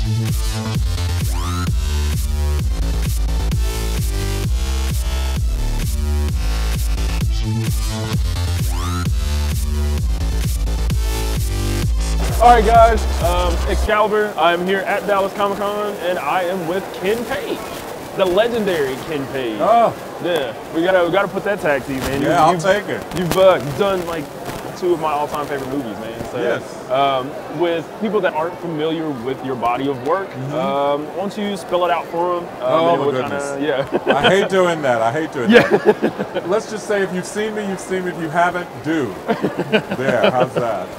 All right, guys, Excalibur. I'm here at Dallas Comic Con, and I am with Ken Page, the legendary Ken Page. Oh, yeah, we gotta put that tag to you, man. Yeah, I'll take it. You've done like 2 of my all-time favorite movies, man. So, yes. With people that aren't familiar with your body of work, why don't you spell it out for them? Oh my goodness. Yeah. I hate doing that. I hate doing that. Let's just say if you've seen me, you've seen me. If you haven't, do. There, how's that?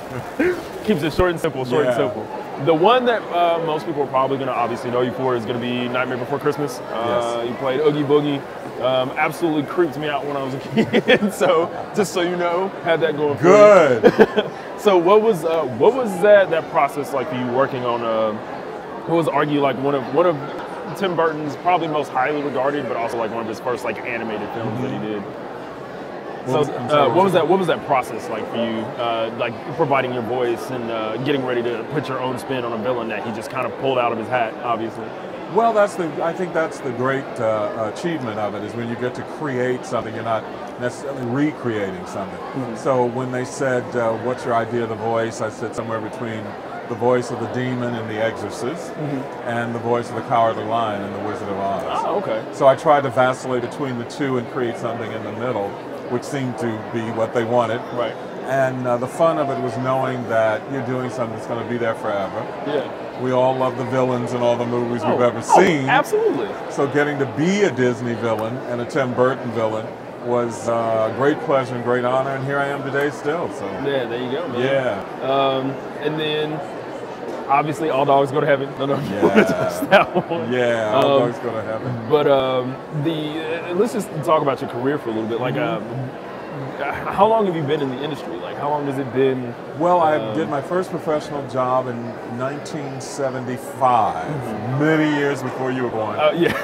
Keeps it short and simple, short and simple. The one that most people are probably going to obviously know you for is going to be Nightmare Before Christmas. Yes. You played Oogie Boogie. Absolutely creeped me out when I was a kid. So just so you know, had that going Good. for you. So what was that process like for you working on? What was argue like one of Tim Burton's probably most highly regarded, but also like one of his first like animated films that he did. So what was that process like for you, like providing your voice and getting ready to put your own spin on a villain that he just kind of pulled out of his hat, obviously? Well, I think that's the great achievement of it, is when you get to create something, you're not necessarily recreating something. So when they said, what's your idea of the voice, I said somewhere between the voice of the demon in The Exorcist and the voice of the Cowardly Lion in The Wizard of Oz. Oh, okay. So I tried to vacillate between the two and create something in the middle, which seemed to be what they wanted. Right. And the fun of it was knowing that you're doing something that's going to be there forever. Yeah. We all love the villains in all the movies we've ever seen. Absolutely. So getting to be a Disney villain and a Tim Burton villain was a great pleasure and great honor, and here I am today still. So yeah, there you go, man. Yeah. And then obviously All Dogs Go to Heaven. No, Yeah. that one. Yeah, All Dogs Go to Heaven. But let's just talk about your career for a little bit. Like, how long have you been in the industry? Like, how long has it been? Well, I did my first professional job in 1975, many years before you were born. Yeah.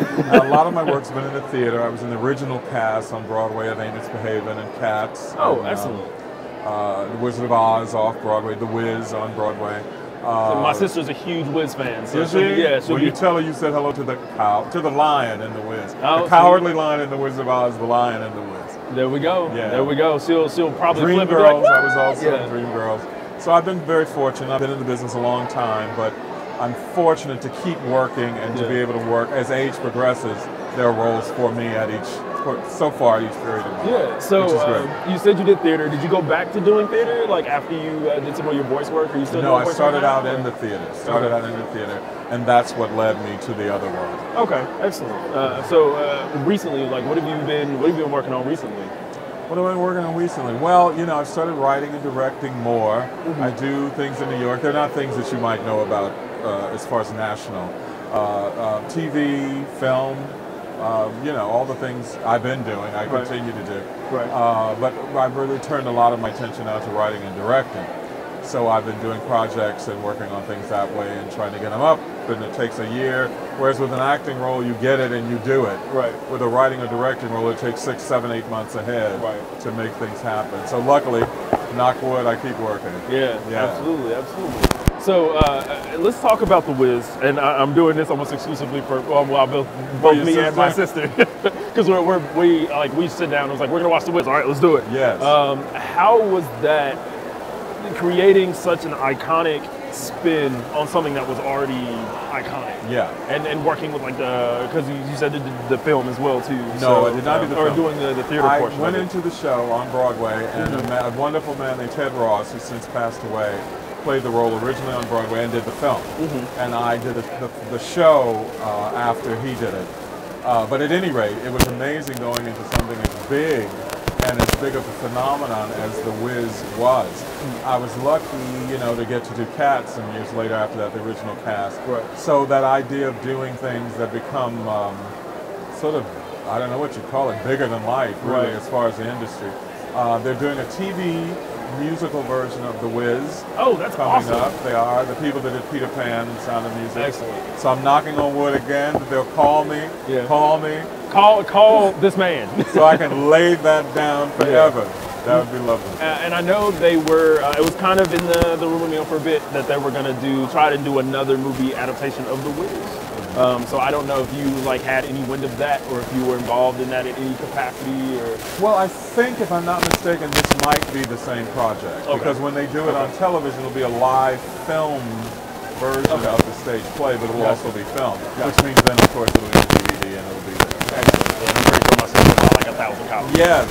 A lot of my work's been in the theater. I was in the original cast on Broadway of Amos Behaven and Cats. Oh, and, excellent. The Wizard of Oz off Broadway, The Wiz on Broadway. So my sister's a huge Wiz fan. So is she? Yeah. Well, you tell her you said hello to the lion in The Wiz. Oh, the Cowardly Lion in The Wizard of Oz, the lion in The Wiz. There we go. Yeah. There we go. She'll probably Dream flip Girls. it like, I was also in Dream Girls. So I've been very fortunate. I've been in the business a long time, but I'm fortunate to keep working and to be able to work. As age progresses, there are roles for me at so far each period of my life. Yeah, so which is great. You said you did theater. Did you go back to doing theater, like after you did some of your voice work? Or you still No, doing I voice started work out now? in the theater. And that's what led me to the other world. Okay, excellent. So recently, like, what have you been working on recently? What have I been working on recently? Well, you know, I've started writing and directing more. I do things in New York. They're not things that you might know about as far as national. TV, film, you know, all the things I've been doing, I continue to do. Right. But I've really turned a lot of my attention now to writing and directing. So I've been doing projects and working on things that way and trying to get them up, and it takes a year. Whereas with an acting role, you get it and you do it. Right. With a writing or directing role, it takes 6, 7, 8 months ahead to make things happen. So luckily, knock wood, I keep working. Yeah, absolutely. So let's talk about The Wiz, and I'm doing this almost exclusively for both me and my sister, because we sit down and was like, we're gonna watch The Wiz. All right, let's do it. Yes. How was that creating such an iconic spin on something that was already iconic? Yeah. And working with like because you said the film as well too. No, so, I did not do the film. Or doing the theater portion. I went into the show on Broadway, and a wonderful man named Ted Ross, who's since passed away, played the role originally on Broadway and did the film. And I did the show after he did it. But at any rate, it was amazing going into something as big and as big of a phenomenon as The Wiz was. I was lucky, you know, to get to do Cats some years later after that, the original cast. Right. So that idea of doing things that become sort of, I don't know what you call it, bigger than life, really, as far as the industry. They're doing a TV musical version of The Wiz. Oh, that's coming awesome. up. They are the people that did Peter Pan and Sound of Music. Excellent. So I'm knocking on wood again that they'll call me. Yeah. Call me. Call this man. So I can lay that down forever. That would be lovely. And I know they were, it was kind of in the rumor mill for a bit that they were going to try to do another movie adaptation of The Wiz. So I don't know if you like had any wind of that, or if you were involved in that in any capacity, or. Well, I think, if I'm not mistaken, this might be the same project. Okay. Because when they do it on television, it'll be a live film version of the stage play, but it will also be filmed. Which means then, of course, it'll be on DVD and it'll be there. Excellent. Yeah, I'm pretty for myself about like 1,000 copies. Yes.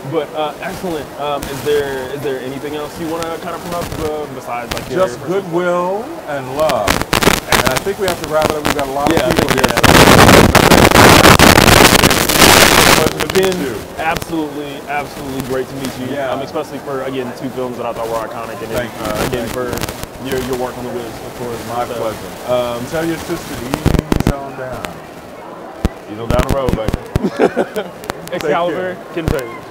But excellent. Is there anything else you want to kind of promote besides like just goodwill and love? And I think we have to wrap it up. We've got a lot of people here. Again, absolutely great to meet you. Yeah. Especially for, again, two films that I thought were iconic. And again, for your work on The Wiz, of course. My pleasure. Tell your sister to ease on down. Ease on down the road, baby. Excalibur, Ken Taylor.